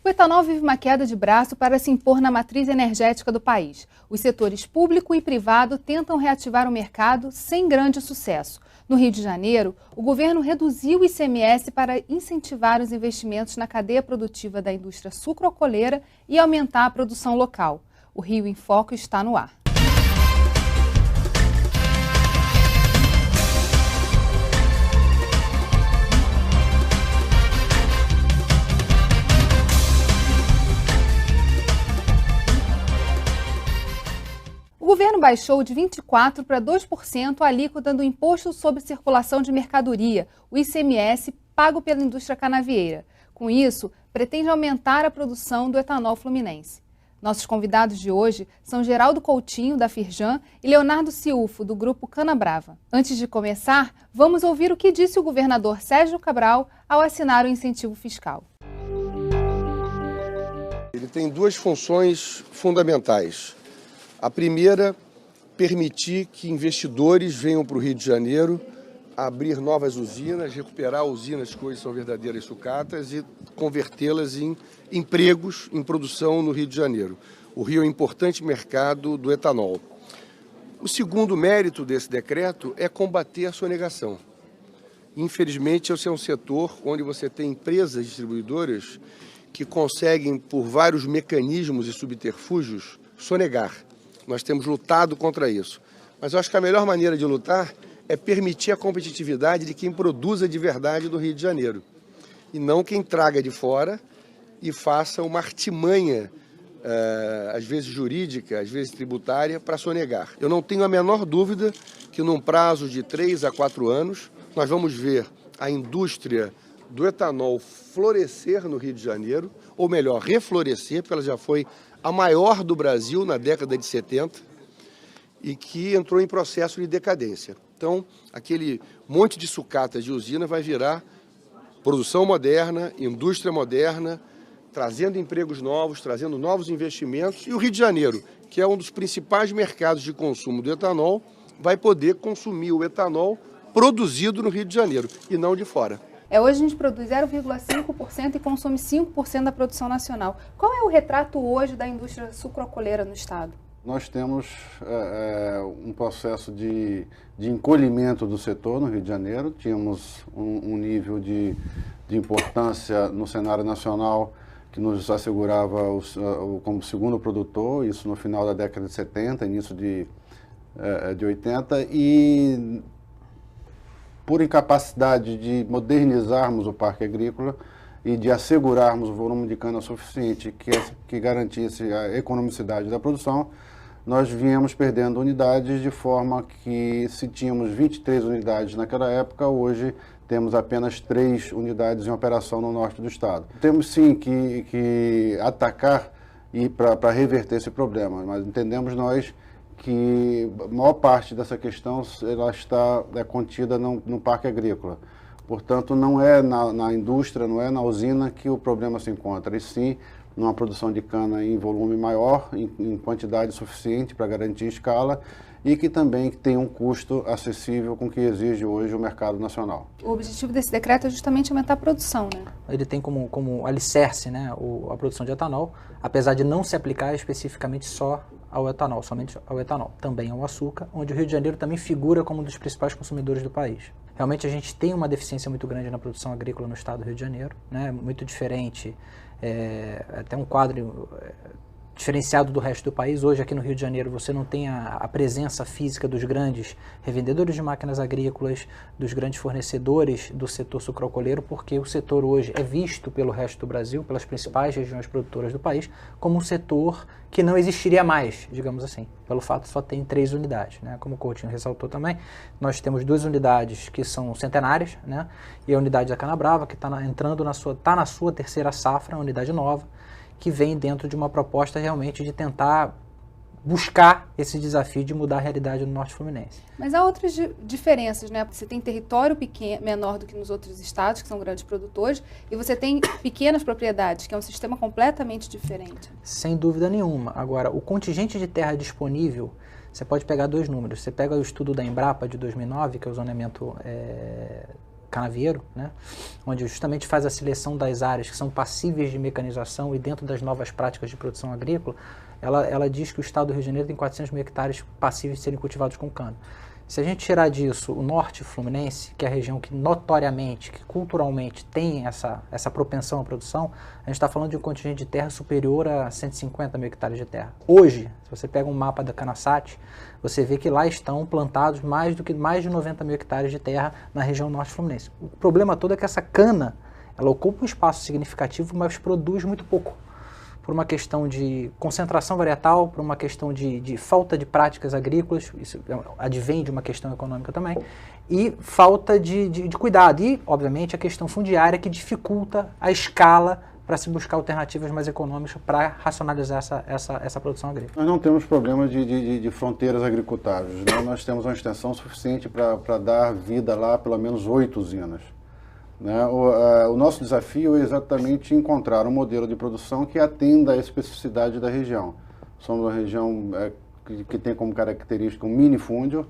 O etanol vive uma queda de braço para se impor na matriz energética do país. Os setores público e privado tentam reativar o mercado sem grande sucesso. No Rio de Janeiro, o governo reduziu o ICMS para incentivar os investimentos na cadeia produtiva da indústria sucroalcooleira e aumentar a produção local. O Rio em Foco está no ar. O governo baixou de 24% para 2% a alíquota do Imposto sobre Circulação de Mercadoria, o ICMS, pago pela indústria canavieira. Com isso, pretende aumentar a produção do etanol fluminense. Nossos convidados de hoje são Geraldo Coutinho, da Firjan, e Leonardo Ciufo, do Grupo Canabrava. Antes de começar, vamos ouvir o que disse o governador Sérgio Cabral ao assinar o incentivo fiscal. Ele tem duas funções fundamentais. A primeira, permitir que investidores venham para o Rio de Janeiro, abrir novas usinas, recuperar usinas que hoje são verdadeiras sucatas e convertê-las em empregos em produção no Rio de Janeiro. O Rio é um importante mercado do etanol. O segundo mérito desse decreto é combater a sonegação. Infelizmente, esse é um setor onde você tem empresas distribuidoras que conseguem, por vários mecanismos e subterfúgios, sonegar. Nós temos lutado contra isso. Mas eu acho que a melhor maneira de lutar é permitir a competitividade de quem produza de verdade no Rio de Janeiro. E não quem traga de fora e faça uma artimanha, às vezes jurídica, às vezes tributária, para sonegar. Eu não tenho a menor dúvida que num prazo de 3 a 4 anos, nós vamos ver a indústria do etanol florescer no Rio de Janeiro, ou melhor, reflorescer, porque ela já foi a maior do Brasil na década de 70 e que entrou em processo de decadência. Então, aquele monte de sucatas de usina vai virar produção moderna, indústria moderna, trazendo empregos novos, trazendo novos investimentos. E o Rio de Janeiro, que é um dos principais mercados de consumo do etanol, vai poder consumir o etanol produzido no Rio de Janeiro e não de fora. Hoje a gente produz 0,5% e consome 5% da produção nacional. Qual é o retrato hoje da indústria sucroalcooleira no estado? Nós temos um processo de encolhimento do setor no Rio de Janeiro. Tínhamos um nível de importância no cenário nacional que nos assegurava como segundo produtor, isso no final da década de 70, início de 80, e por incapacidade de modernizarmos o parque agrícola e de assegurarmos o volume de cana suficiente que garantisse a economicidade da produção, nós viemos perdendo unidades, de forma que, se tínhamos 23 unidades naquela época, hoje temos apenas 3 unidades em operação no norte do estado. Temos sim que atacar para reverter esse problema, mas entendemos nós que a maior parte dessa questão ela está contida no parque agrícola. Portanto, não é na indústria, não é na usina que o problema se encontra, e sim numa produção de cana em volume maior, em quantidade suficiente para garantir escala, e que também tem um custo acessível com o que exige hoje o mercado nacional. O objetivo desse decreto é justamente aumentar a produção, né? Ele tem como alicerce, né, a produção de etanol, apesar de não se aplicar especificamente só ao etanol, somente ao etanol, também ao açúcar, onde o Rio de Janeiro também figura como um dos principais consumidores do país. Realmente a gente tem uma deficiência muito grande na produção agrícola no estado do Rio de Janeiro, né, muito diferente, até um quadro diferenciado do resto do país. Hoje aqui no Rio de Janeiro você não tem a presença física dos grandes revendedores de máquinas agrícolas, dos grandes fornecedores do setor sucroalcooleiro, porque o setor hoje é visto pelo resto do Brasil, pelas principais regiões produtoras do país, como um setor que não existiria mais, digamos assim, pelo fato de só ter 3 unidades, né? Como o Coutinho ressaltou também, nós temos 2 unidades que são centenárias, né? E a unidade da Canabrava, que está na sua terceira safra, uma unidade nova, que vem dentro de uma proposta realmente de tentar buscar esse desafio de mudar a realidade no norte fluminense. Mas há outras diferenças, né? Você tem território menor do que nos outros estados, que são grandes produtores, e você tem pequenas propriedades, que é um sistema completamente diferente. Sem dúvida nenhuma. Agora, o contingente de terra disponível, você pode pegar 2 números. Você pega o estudo da Embrapa de 2009, que é o zoneamento canavieiro, né, onde justamente faz a seleção das áreas que são passíveis de mecanização e dentro das novas práticas de produção agrícola, ela diz que o estado do Rio de Janeiro tem 400 mil hectares passíveis de serem cultivados com cana. Se a gente tirar disso o norte fluminense, que é a região que notoriamente, que culturalmente tem essa propensão à produção, a gente está falando de um contingente de terra superior a 150 mil hectares de terra. Hoje, se você pega um mapa da Canasat, você vê que lá estão plantados mais de 90 mil hectares de terra na região norte fluminense. O problema todo é que essa cana, ela ocupa um espaço significativo, mas produz muito pouco. Por uma questão de concentração varietal, por uma questão de falta de práticas agrícolas, isso advém de uma questão econômica também, e falta de cuidado. E, obviamente, a questão fundiária que dificulta a escala para se buscar alternativas mais econômicas para racionalizar essa produção agrícola. Nós não temos problema de fronteiras agricultáveis, né? Nós temos uma extensão suficiente para dar vida lá pelo menos 8 usinas. Né? O nosso desafio é exatamente encontrar um modelo de produção que atenda à especificidade da região. Somos uma região que tem como característica um minifúndio,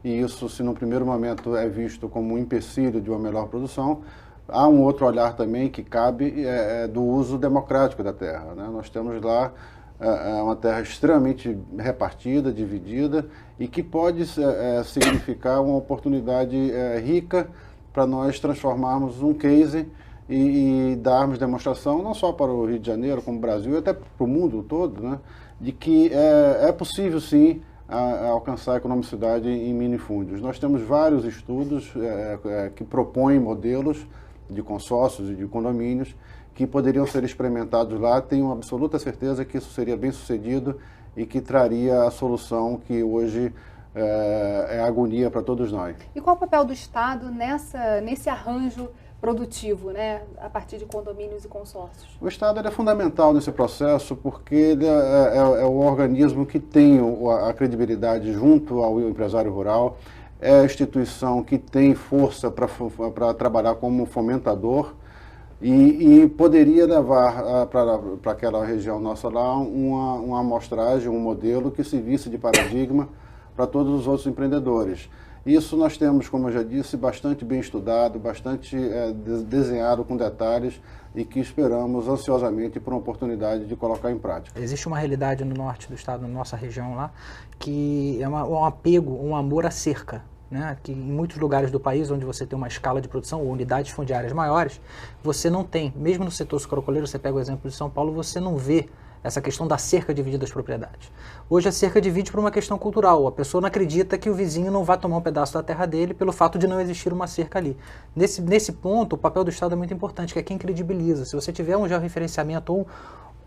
e isso, se no primeiro momento é visto como um empecilho de uma melhor produção, há um outro olhar também que cabe do uso democrático da terra. Né? Nós temos lá uma terra extremamente repartida, dividida, e que pode significar uma oportunidade rica para nós transformarmos um case e darmos demonstração, não só para o Rio de Janeiro, como o Brasil, e até para o mundo todo, né, de que é possível, sim, alcançar a economicidade em minifúndios. Nós temos vários estudos que propõem modelos de consórcios e de condomínios que poderiam ser experimentados lá. Tenho absoluta certeza que isso seria bem sucedido e que traria a solução que hoje é agonia para todos nós. E qual o papel do Estado nesse arranjo produtivo, né, a partir de condomínios e consórcios? O Estado é fundamental nesse processo porque ele é o organismo que tem a credibilidade junto ao empresário rural, é a instituição que tem força para trabalhar como fomentador e poderia levar para aquela região nossa lá uma amostragem, um modelo que servisse de paradigma para todos os outros empreendedores. Isso nós temos, como eu já disse, bastante bem estudado, bastante desenhado com detalhes e que esperamos ansiosamente por uma oportunidade de colocar em prática. Existe uma realidade no norte do estado, na nossa região lá, que é um apego, um amor à cerca. Né? Que em muitos lugares do país, onde você tem uma escala de produção ou unidades fundiárias maiores, você não tem, mesmo no setor sucroalcooleiro, você pega o exemplo de São Paulo, você não vê essa questão da cerca dividida das propriedades. Hoje a cerca divide por uma questão cultural. A pessoa não acredita que o vizinho não vai tomar um pedaço da terra dele pelo fato de não existir uma cerca ali. Nesse ponto, o papel do Estado é muito importante, que é quem credibiliza. Se você tiver um georreferenciamento ou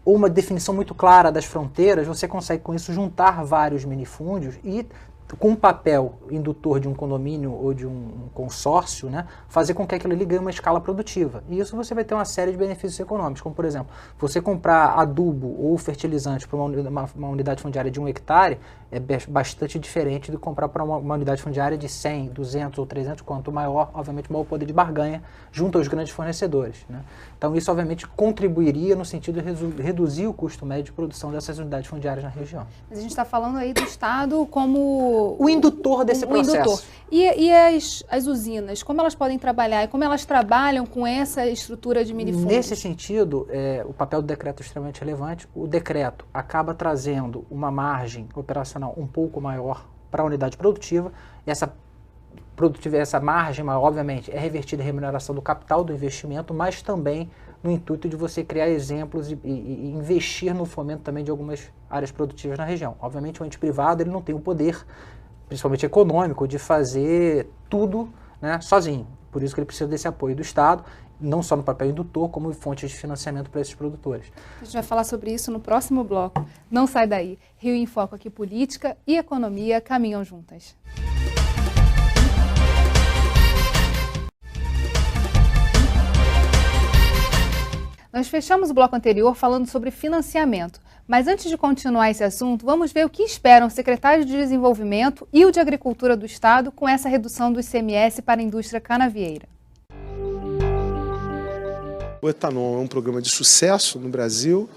uma definição muito clara das fronteiras, você consegue com isso juntar vários minifúndios e com um papel indutor de um condomínio ou de um consórcio, né, fazer com que aquilo ali ganhe uma escala produtiva. E isso você vai ter uma série de benefícios econômicos, como por exemplo, você comprar adubo ou fertilizante para uma unidade fundiária de 1 hectare é bastante diferente de comprar para uma unidade fundiária de 100, 200 ou 300, quanto maior, obviamente, maior o poder de barganha junto aos grandes fornecedores. Né? Então isso, obviamente, contribuiria no sentido de reduzir o custo médio de produção dessas unidades fundiárias na região. Mas a gente está falando aí do Estado como o indutor desse processo. Indutor. E as usinas, como elas podem trabalhar e como elas trabalham com essa estrutura de minifúndios? Nesse sentido, o papel do decreto é extremamente relevante. O decreto acaba trazendo uma margem operacional um pouco maior para a unidade produtiva. Essa margem maior, obviamente, é revertida em remuneração do capital do investimento, mas também no intuito de você criar exemplos e investir no fomento também de algumas áreas produtivas na região. Obviamente, o ente privado ele não tem o poder, principalmente econômico, de fazer tudo, né, sozinho. Por isso que ele precisa desse apoio do Estado, não só no papel indutor, como fonte de financiamento para esses produtores. A gente vai falar sobre isso no próximo bloco. Não sai daí. Rio em Foco aqui, política e economia caminham juntas. Nós fechamos o bloco anterior falando sobre financiamento, mas antes de continuar esse assunto, vamos ver o que esperam o secretário de Desenvolvimento e o de Agricultura do Estado com essa redução do ICMS para a indústria canavieira. O etanol é um programa de sucesso no Brasil,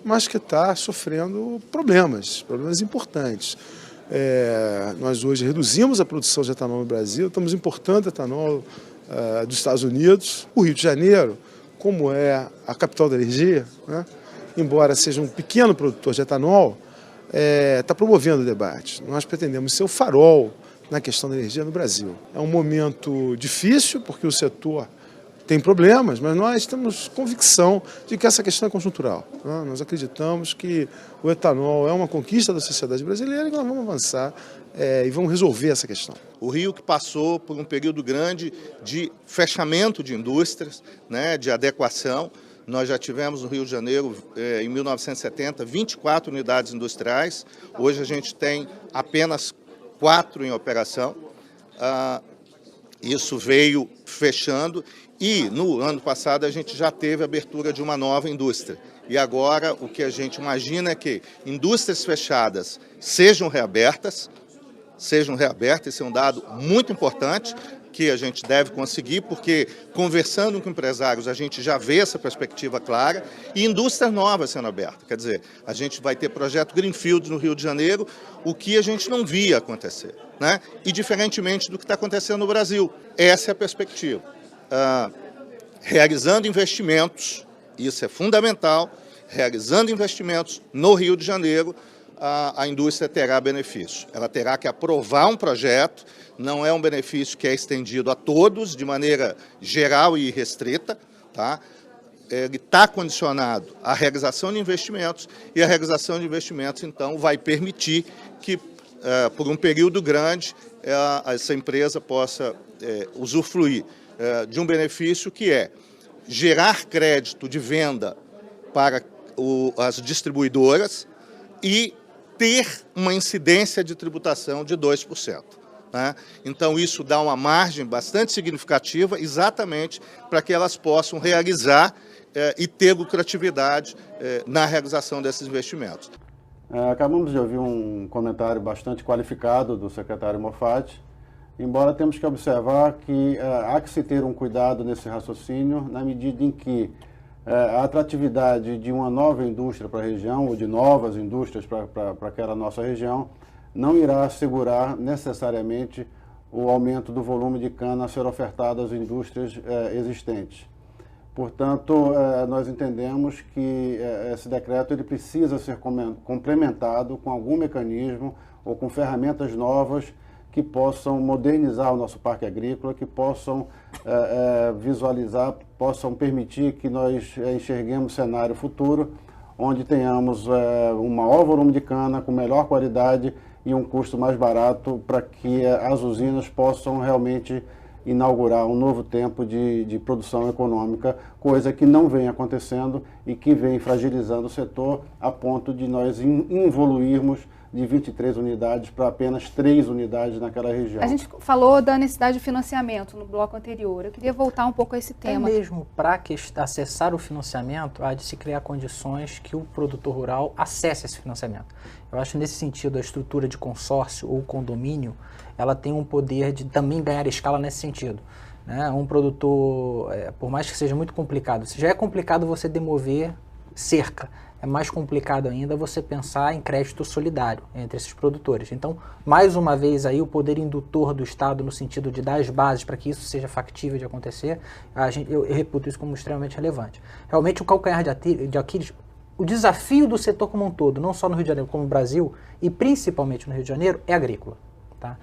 mas que está sofrendo problemas importantes. Nós hoje reduzimos a produção de etanol no Brasil, estamos importando etanol dos Estados Unidos. O Rio de Janeiro, como é a capital da energia, né, embora seja um pequeno produtor de etanol, está promovendo o debate. Nós pretendemos ser o farol na questão da energia no Brasil. É um momento difícil, porque o setor tem problemas, mas nós temos convicção de que essa questão é conjuntural. Nós acreditamos que o etanol é uma conquista da sociedade brasileira e nós vamos avançar e vamos resolver essa questão. O Rio que passou por um período grande de fechamento de indústrias, né, de adequação. Nós já tivemos no Rio de Janeiro, em 1970, 24 unidades industriais. Hoje a gente tem apenas 4 em operação. Isso veio fechando e no ano passado a gente já teve a abertura de uma nova indústria. E agora o que a gente imagina é que indústrias fechadas sejam reabertas, esse é um dado muito importante que a gente deve conseguir, porque conversando com empresários a gente já vê essa perspectiva clara, e indústrias novas sendo abertas. Quer dizer, a gente vai ter projeto Greenfield no Rio de Janeiro, o que a gente não via acontecer, né? E diferentemente do que está acontecendo no Brasil. Essa é a perspectiva. Realizando investimentos, isso é fundamental, realizando investimentos no Rio de Janeiro, a indústria terá benefício. Ela terá que aprovar um projeto, não é um benefício que é estendido a todos de maneira geral e restrita, tá? Ele está condicionado à realização de investimentos e a realização de investimentos, então, vai permitir que, por um período grande, essa empresa possa usufruir de um benefício que é gerar crédito de venda para as distribuidoras e ter uma incidência de tributação de 2%. Né? Então, isso dá uma margem bastante significativa exatamente para que elas possam realizar e ter lucratividade na realização desses investimentos. Acabamos de ouvir um comentário bastante qualificado do secretário Moffatti, embora temos que observar que há que se ter um cuidado nesse raciocínio na medida em que a atratividade de uma nova indústria para a região, ou de novas indústrias para aquela nossa região, não irá assegurar necessariamente o aumento do volume de cana a ser ofertado às indústrias existentes. Portanto, nós entendemos que esse decreto ele precisa ser complementado com algum mecanismo ou com ferramentas novas que possam modernizar o nosso parque agrícola, que possam visualizar, possam permitir que nós enxerguemos cenário futuro, onde tenhamos um maior volume de cana, com melhor qualidade e um custo mais barato, para que as usinas possam realmente inaugurar um novo tempo de produção econômica, coisa que não vem acontecendo e que vem fragilizando o setor a ponto de nós evoluirmos de 23 unidades para apenas 3 unidades naquela região. A gente falou da necessidade de financiamento no bloco anterior. Eu queria voltar um pouco a esse tema. Mesmo para acessar o financiamento, há de se criar condições que o produtor rural acesse esse financiamento. Eu acho que nesse sentido a estrutura de consórcio ou condomínio, ela tem um poder de também ganhar escala nesse sentido. Né? Um produtor, por mais que seja muito complicado, se já é complicado você demover cerca, é mais complicado ainda você pensar em crédito solidário entre esses produtores. Então, mais uma vez aí o poder indutor do Estado no sentido de dar as bases para que isso seja factível de acontecer, eu reputo isso como extremamente relevante. Realmente o calcanhar de Aquiles, o desafio do setor como um todo, não só no Rio de Janeiro como no Brasil, e principalmente no Rio de Janeiro, é agrícola. Tá?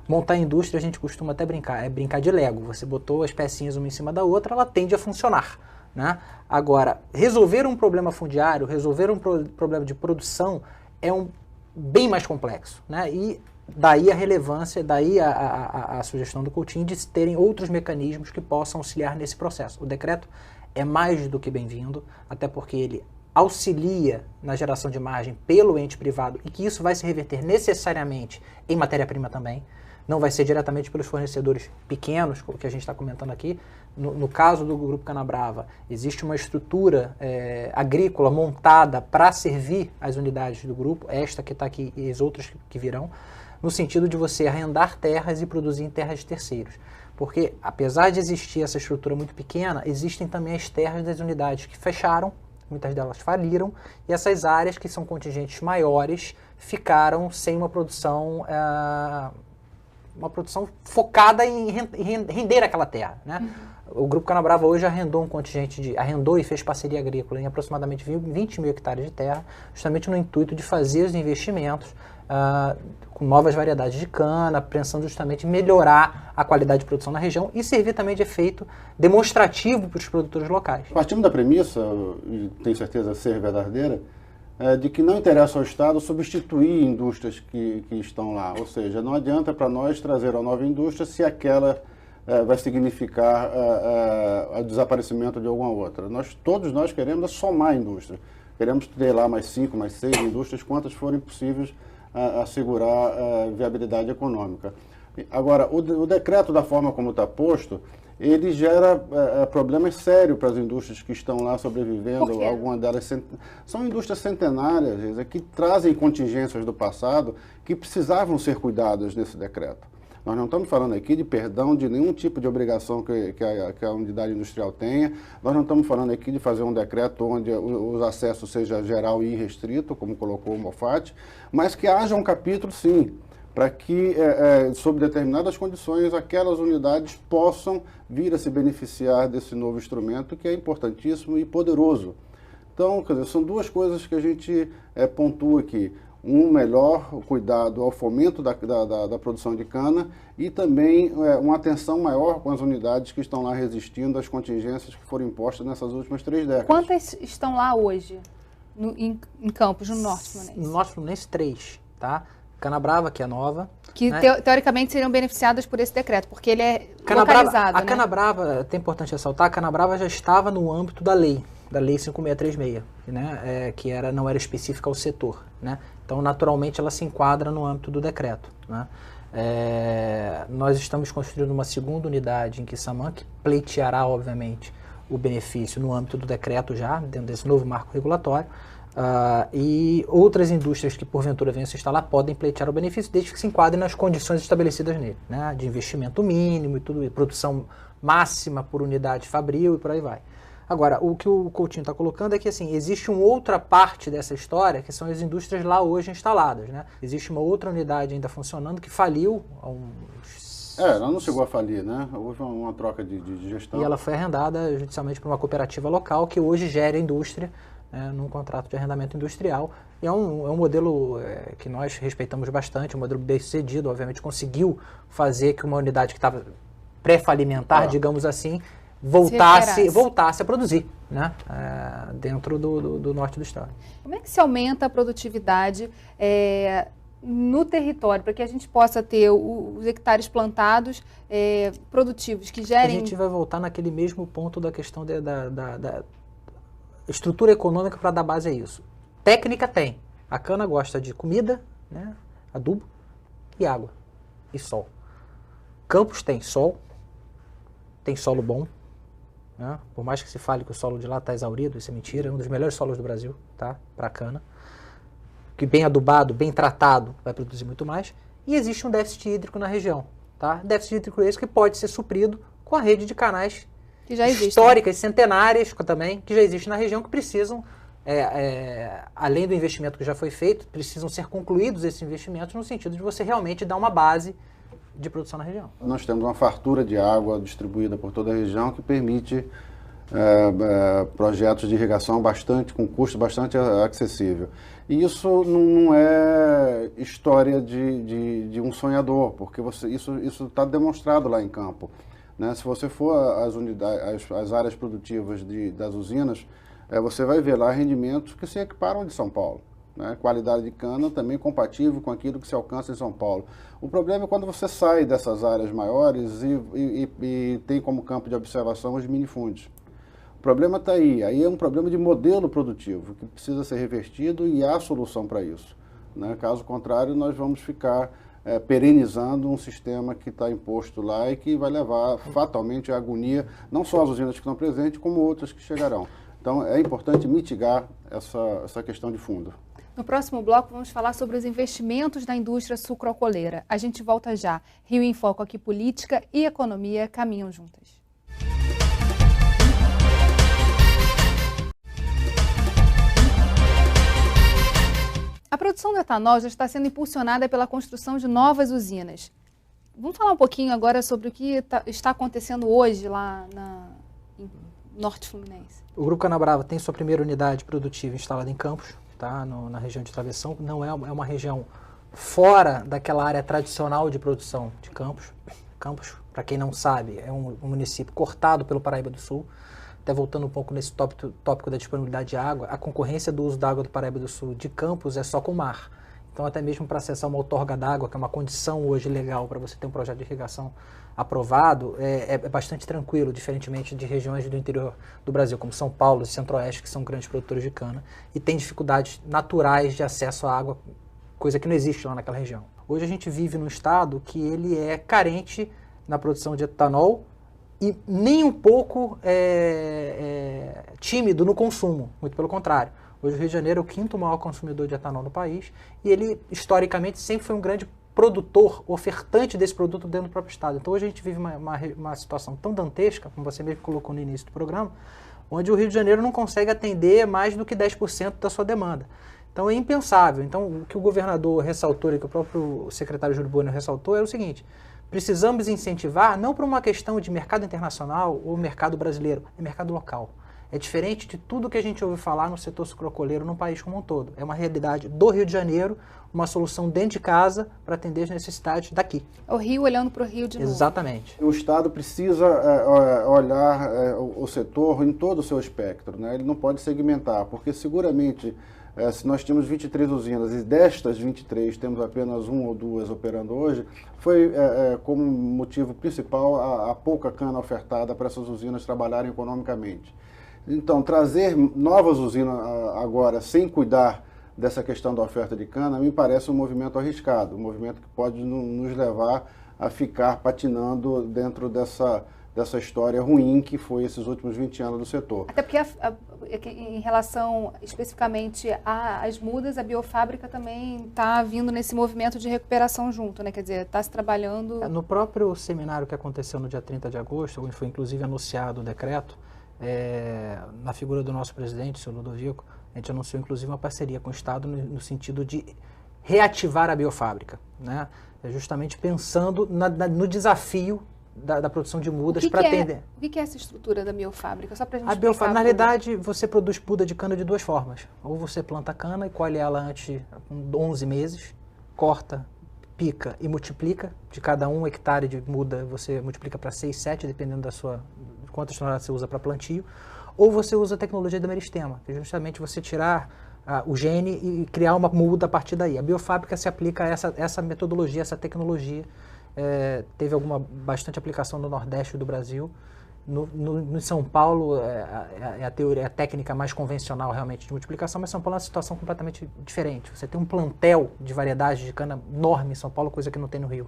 Montar indústria a gente costuma até brincar, é brincar de Lego. Você botou as pecinhas uma em cima da outra, ela tende a funcionar. Né? Agora, resolver um problema fundiário, resolver um problema de produção é bem mais complexo. Né? E daí a relevância, daí a sugestão do Coutinho de terem outros mecanismos que possam auxiliar nesse processo. O decreto é mais do que bem-vindo, até porque ele auxilia na geração de margem pelo ente privado e que isso vai se reverter necessariamente em matéria-prima também. Não vai ser diretamente pelos fornecedores pequenos, o que a gente está comentando aqui. No caso do Grupo Canabrava, existe uma estrutura agrícola montada para servir as unidades do grupo, esta que está aqui e as outras que virão, no sentido de você arrendar terras e produzir em terras de terceiros. Porque, apesar de existir essa estrutura muito pequena, existem também as terras das unidades que fecharam, muitas delas faliram, e essas áreas que são contingentes maiores ficaram sem uma produção uma produção focada em render aquela terra, né? O Grupo Canabrava hoje arrendou um contingente arrendou e fez parceria agrícola em aproximadamente 20 mil hectares de terra, justamente no intuito de fazer os investimentos com novas variedades de cana, pensando justamente em melhorar a qualidade de produção na região e servir também de efeito demonstrativo para os produtores locais. Partimos da premissa, e tenho certeza de ser verdadeira, de que não interessa ao Estado substituir indústrias que estão lá. Ou seja, não adianta para nós trazer uma nova indústria se aquela vai significar o desaparecimento de alguma outra. Todos nós queremos somar a indústria. Queremos ter lá mais 5, mais 6 indústrias, quantas forem possíveis assegurar viabilidade econômica. Agora, o decreto, da forma como está posto, ele gera problemas sérios para as indústrias que estão lá sobrevivendo. Algumas delas são indústrias centenárias, às vezes, que trazem contingências do passado que precisavam ser cuidadas nesse decreto. Nós não estamos falando aqui de perdão de nenhum tipo de obrigação que a unidade industrial tenha. Nós não estamos falando aqui de fazer um decreto onde os acessos seja geral e irrestrito, como colocou o Moffat, mas que haja um capítulo, sim, para que, sob determinadas condições, aquelas unidades possam vir a se beneficiar desse novo instrumento, que é importantíssimo e poderoso. Então, quer dizer, são duas coisas que a gente pontua aqui. Um melhor cuidado ao fomento da produção de cana e também uma atenção maior com as unidades que estão lá resistindo às contingências que foram impostas nessas últimas 3 décadas. Quantas estão lá hoje, em Campos, no Norte Fluminense? No Norte Fluminense, 3, tá? Canabrava, que é nova. Que teoricamente seriam beneficiadas por esse decreto, porque ele é localizado, A Canabrava, é importante ressaltar, a Canabrava já estava no âmbito da lei 5636, né, que não era específica ao setor, né? Então, naturalmente, ela se enquadra no âmbito do decreto, né? Nós estamos construindo uma segunda unidade em Quissamã, que pleiteará, obviamente, o benefício no âmbito do decreto já, dentro desse novo marco regulatório, e outras indústrias que, porventura, venham se instalar podem pleitear o benefício, desde que se enquadrem nas condições estabelecidas nele, né? De investimento mínimo e tudo isso, produção máxima por unidade fabril e por aí vai. Agora, o que o Coutinho está colocando é que, assim, existe uma outra parte dessa história, que são as indústrias lá hoje instaladas, né? Existe uma outra unidade ainda funcionando que faliu há uns... ela não chegou a falir, né? Houve uma troca de gestão. E ela foi arrendada judicialmente para uma cooperativa local que hoje gera indústria, num contrato de arrendamento industrial. E é um modelo que nós respeitamos bastante, um modelo bem sucedido, obviamente conseguiu fazer que uma unidade que estava pré-falimentar, digamos assim, voltasse a produzir, né? Dentro do norte do estado. Como é que se aumenta a produtividade no território, para que a gente possa ter os hectares plantados produtivos, que gerem... A gente vai voltar naquele mesmo ponto da questão da estrutura econômica para dar base a isso. Técnica tem. A cana gosta de comida, né? Adubo e água e sol. Campos tem sol, tem solo bom, né? Por mais que se fale que o solo de lá está exaurido, isso é mentira, é um dos melhores solos do Brasil, tá? Para cana. Que bem adubado, bem tratado, vai produzir muito mais. E existe um déficit hídrico na região, tá? Déficit hídrico esse que pode ser suprido com a rede de canais que já históricas, centenárias também, que já existe na região, que precisam, além do investimento que já foi feito, precisam ser concluídos esses investimentos no sentido de você realmente dar uma base de produção na região. Nós temos uma fartura de água distribuída por toda a região que permite projetos de irrigação com custo bastante acessível. E isso não é história de um sonhador, porque isso está demonstrado lá em campo, né? Se você for às áreas produtivas das usinas, você vai ver lá rendimentos que se equiparam de São Paulo, né? Qualidade de cana também compatível com aquilo que se alcança em São Paulo. O problema é quando você sai dessas áreas maiores e tem como campo de observação os minifundos. O problema está aí é um problema de modelo produtivo que precisa ser revertido e há solução para isso, né? Caso contrário, nós vamos ficar perenizando um sistema que está imposto lá e que vai levar fatalmente à agonia, não só as usinas que estão presentes, como outras que chegarão. Então, é importante mitigar essa questão de fundo. No próximo bloco, vamos falar sobre os investimentos da indústria sucroalcooleira. A gente volta já. Rio em Foco aqui, política e economia caminham juntas. A produção do etanol já está sendo impulsionada pela construção de novas usinas. Vamos falar um pouquinho agora sobre o que está acontecendo hoje lá em Norte Fluminense. O Grupo Canabrava tem sua primeira unidade produtiva instalada em Campos, tá? Na região de Travessão. Não é uma região fora daquela área tradicional de produção de Campos. Campos, para quem não sabe, é um município cortado pelo Paraíba do Sul. Até voltando um pouco nesse tópico da disponibilidade de água, a concorrência do uso da água do Paraíba do Sul de Campos é só com o mar. Então, até mesmo para acessar uma outorga d'água, que é uma condição hoje legal para você ter um projeto de irrigação aprovado, é bastante tranquilo, diferentemente de regiões do interior do Brasil, como São Paulo e Centro-Oeste, que são grandes produtores de cana, e tem dificuldades naturais de acesso à água, coisa que não existe lá naquela região. Hoje a gente vive num estado que ele é carente na produção de etanol, e nem um pouco tímido no consumo, muito pelo contrário. Hoje o Rio de Janeiro é o 5º maior consumidor de etanol no país e ele, historicamente, sempre foi um grande produtor, ofertante desse produto dentro do próprio estado. Então hoje a gente vive uma situação tão dantesca, como você mesmo colocou no início do programa, onde o Rio de Janeiro não consegue atender mais do que 10% da sua demanda. Então é impensável. Então o que o governador ressaltou e que o próprio secretário Júlio Bueno ressaltou é o seguinte: precisamos incentivar não por uma questão de mercado internacional ou mercado brasileiro, é mercado local. É diferente de tudo que a gente ouve falar no setor sucroalcooleiro no país como um todo. É uma realidade do Rio de Janeiro, uma solução dentro de casa para atender as necessidades daqui. É o Rio olhando para o Rio de novo. Exatamente. O Estado precisa olhar o setor em todo o seu espectro, né? Ele não pode segmentar, porque seguramente se nós tínhamos 23 usinas e destas 23 temos apenas 1 ou 2 operando hoje, foi como motivo principal a pouca cana ofertada para essas usinas trabalharem economicamente. Então, trazer novas usinas agora sem cuidar dessa questão da oferta de cana me parece um movimento arriscado, um movimento que pode nos levar a ficar patinando dentro dessa história ruim que foi esses últimos 20 anos do setor. Até porque em relação especificamente às mudas, a biofábrica também está vindo nesse movimento de recuperação junto, né? Quer dizer, está se trabalhando... No próprio seminário que aconteceu no dia 30 de agosto, onde foi inclusive anunciado o decreto, na figura do nosso presidente, o senhor Ludovico, a gente anunciou inclusive uma parceria com o Estado no sentido de reativar a biofábrica, né? Justamente pensando no desafio da produção de mudas para atender. O que é essa estrutura da biofábrica? Só pra gente a biofábrica, na realidade, você produz muda de cana de duas formas. Ou você planta cana e colhe ela antes com 11 meses, corta, pica e multiplica. De cada 1 hectare de muda, você multiplica para 6, 7, dependendo de quantas toneladas você usa para plantio. Ou você usa a tecnologia do meristema, que é justamente você tirar o gene e criar uma muda a partir daí. A biofábrica se aplica a essa metodologia, essa tecnologia. Teve bastante aplicação no Nordeste do Brasil. No São Paulo é a técnica mais convencional realmente de multiplicação, mas São Paulo é uma situação completamente diferente. Você tem um plantel de variedades de cana enorme em São Paulo, coisa que não tem no Rio.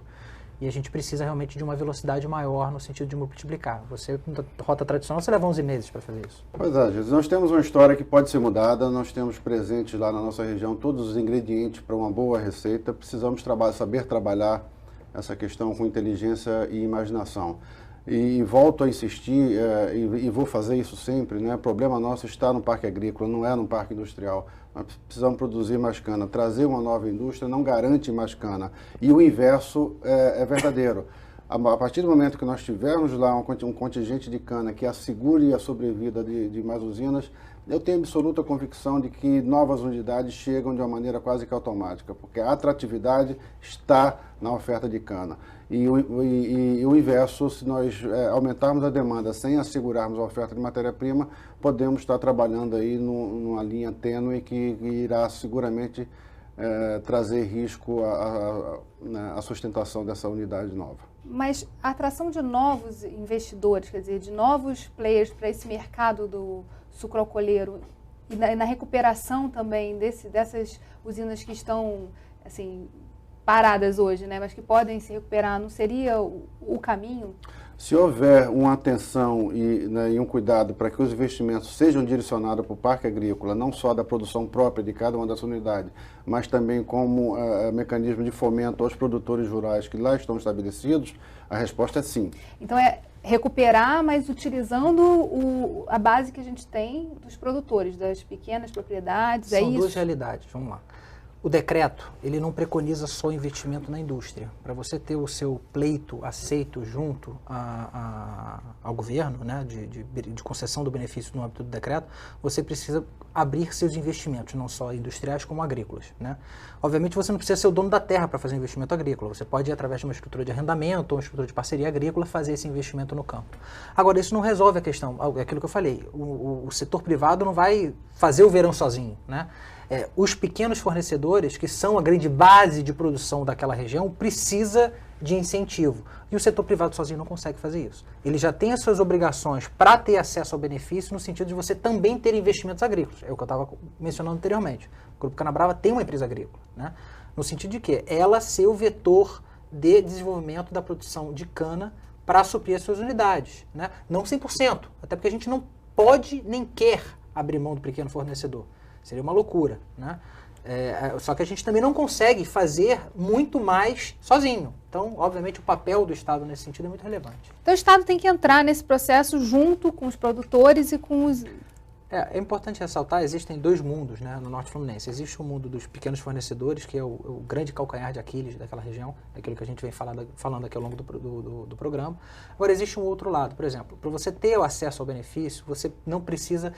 E a gente precisa realmente de uma velocidade maior no sentido de multiplicar. Você, na rota tradicional, você leva 11 meses para fazer isso. Pois é, Jesus, nós temos uma história que pode ser mudada, nós temos presentes lá na nossa região todos os ingredientes para uma boa receita, precisamos saber trabalhar essa questão com inteligência e imaginação. E volto a insistir, e vou fazer isso sempre, né? O problema nosso está no parque agrícola, não é no parque industrial. Nós precisamos produzir mais cana. Trazer uma nova indústria não garante mais cana. E o inverso é verdadeiro. A partir do momento que nós tivermos lá um contingente de cana que assegure a sobrevida de mais usinas, eu tenho absoluta convicção de que novas unidades chegam de uma maneira quase que automática, porque a atratividade está na oferta de cana. E o inverso, se nós aumentarmos a demanda sem assegurarmos a oferta de matéria-prima, podemos estar trabalhando aí numa linha tênue que irá seguramente trazer risco à sustentação dessa unidade nova. Mas a atração de novos investidores, quer dizer, de novos players para esse mercado do sucroalcooleiro e na recuperação também dessas usinas que estão assim, paradas hoje, né, mas que podem se recuperar, não seria o caminho? Se houver uma atenção e um cuidado para que os investimentos sejam direcionados para o parque agrícola, não só da produção própria de cada uma das unidades, mas também como mecanismo de fomento aos produtores rurais que lá estão estabelecidos, a resposta é sim. Então é recuperar, mas utilizando a base que a gente tem dos produtores, das pequenas propriedades. São duas realidades, vamos lá. O decreto, ele não preconiza só investimento na indústria. Para você ter o seu pleito aceito junto ao governo, né, de concessão do benefício no âmbito do decreto, você precisa abrir seus investimentos, não só industriais como agrícolas, né? Obviamente você não precisa ser o dono da terra para fazer investimento agrícola. Você pode ir através de uma estrutura de arrendamento ou uma estrutura de parceria agrícola fazer esse investimento no campo. Agora, isso não resolve a questão, aquilo que eu falei. O setor privado não vai fazer o verão sozinho, né? Os pequenos fornecedores, que são a grande base de produção daquela região, precisa de incentivo. E o setor privado sozinho não consegue fazer isso. Ele já tem as suas obrigações para ter acesso ao benefício, no sentido de você também ter investimentos agrícolas. É o que eu estava mencionando anteriormente. O Grupo Canabrava tem uma empresa agrícola, né? No sentido de que ela ser o vetor de desenvolvimento da produção de cana para suprir as suas unidades, né? Não 100%, até porque a gente não pode nem quer abrir mão do pequeno fornecedor. Seria uma loucura, né? Só que a gente também não consegue fazer muito mais sozinho. Então, obviamente, o papel do Estado nesse sentido é muito relevante. Então, o Estado tem que entrar nesse processo junto com os produtores e com os... É importante ressaltar, existem dois mundos, né, no Norte Fluminense. Existe o mundo dos pequenos fornecedores, que é o grande calcanhar de Aquiles daquela região, aquilo que a gente vem falando aqui ao longo do programa. Agora, existe um outro lado, por exemplo, para você ter o acesso ao benefício, você precisa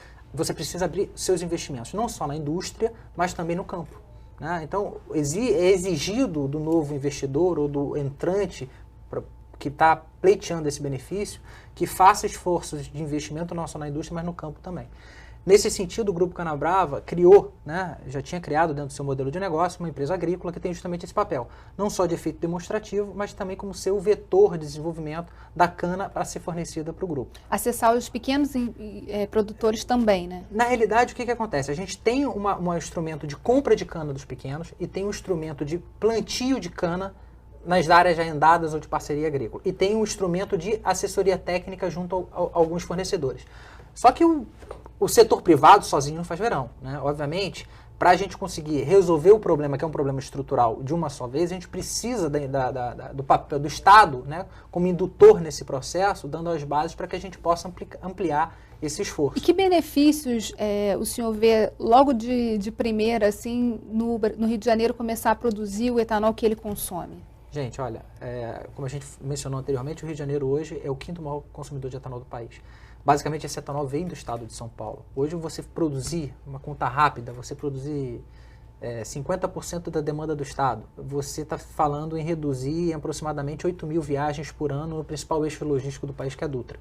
abrir seus investimentos, não só na indústria, mas também no campo, né? Então, é exigido do novo investidor ou do entrante que está pleiteando esse benefício, que faça esforços de investimento não só na indústria, mas no campo também. Nesse sentido, o Grupo Canabrava criou, né, já tinha criado dentro do seu modelo de negócio, uma empresa agrícola que tem justamente esse papel, não só de efeito demonstrativo, mas também como ser o vetor de desenvolvimento da cana para ser fornecida para o grupo. Acessar os pequenos produtores também, né? Na realidade, o que acontece? A gente tem um instrumento de compra de cana dos pequenos e tem um instrumento de plantio de cana nas áreas já arrendadas ou de parceria agrícola. E tem um instrumento de assessoria técnica junto a alguns fornecedores. Só que o setor privado sozinho não faz verão, né? Obviamente, para a gente conseguir resolver o problema, que é um problema estrutural, de uma só vez, a gente precisa do papel do Estado, né, como indutor nesse processo, dando as bases para que a gente possa ampliar esse esforço. E que benefícios o senhor vê logo de primeira, assim, no Rio de Janeiro, começar a produzir o etanol que ele consome? Gente, olha, como a gente mencionou anteriormente, o Rio de Janeiro hoje é o 5º maior consumidor de etanol do país. Basicamente, esse etanol vem do estado de São Paulo. Hoje, você produzir, uma conta rápida, você produzir 50% da demanda do estado, você está falando em reduzir aproximadamente 8.000 viagens por ano no principal eixo logístico do país, que é a Dutra.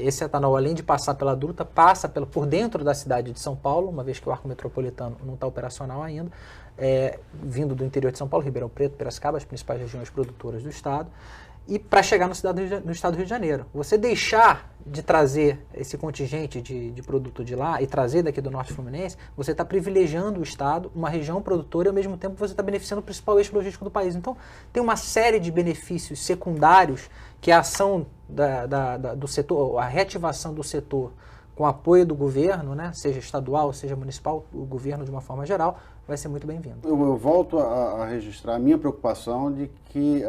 Esse etanol, além de passar pela Dutra, passa por dentro da cidade de São Paulo, uma vez que o arco metropolitano não está operacional ainda, vindo do interior de São Paulo, Ribeirão Preto, Piracicaba, as principais regiões produtoras do estado, e para chegar no estado do Rio de Janeiro. Você deixar de trazer esse contingente de produto de lá e trazer daqui do Norte Fluminense, você está privilegiando o estado, uma região produtora, e ao mesmo tempo você está beneficiando o principal eixo logístico do país. Então, tem uma série de benefícios secundários que a ação do setor, a reativação do setor com apoio do governo, né, seja estadual, seja municipal, o governo de uma forma geral, vai ser muito bem-vindo. Eu volto a registrar a minha preocupação de que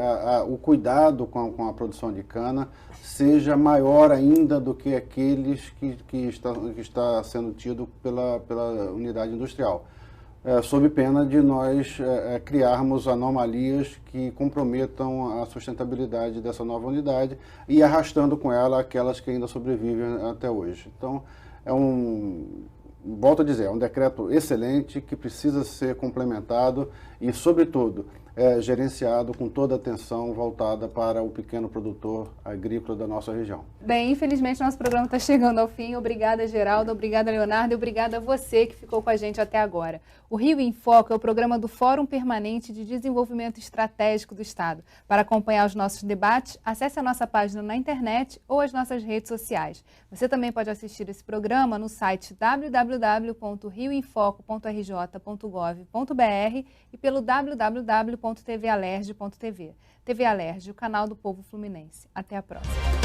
o cuidado com a produção de cana seja maior ainda do que aqueles que está sendo tido pela unidade industrial, sob pena de nós criarmos anomalias que comprometam a sustentabilidade dessa nova unidade e arrastando com ela aquelas que ainda sobrevivem até hoje. Então, volto a dizer, é um decreto excelente que precisa ser complementado e, sobretudo, gerenciado com toda a atenção voltada para o pequeno produtor agrícola da nossa região. Bem, infelizmente nosso programa está chegando ao fim. Obrigada, Geraldo, obrigada, Leonardo, e obrigada a você que ficou com a gente até agora. O Rio em Foco é o programa do Fórum Permanente de Desenvolvimento Estratégico do Estado. Para acompanhar os nossos debates, acesse a nossa página na internet ou as nossas redes sociais. Você também pode assistir esse programa no site www.rioemfoco.rj.gov.br e pelo www.tvalerj.tv. TV Alerj, o canal do povo fluminense. Até a próxima.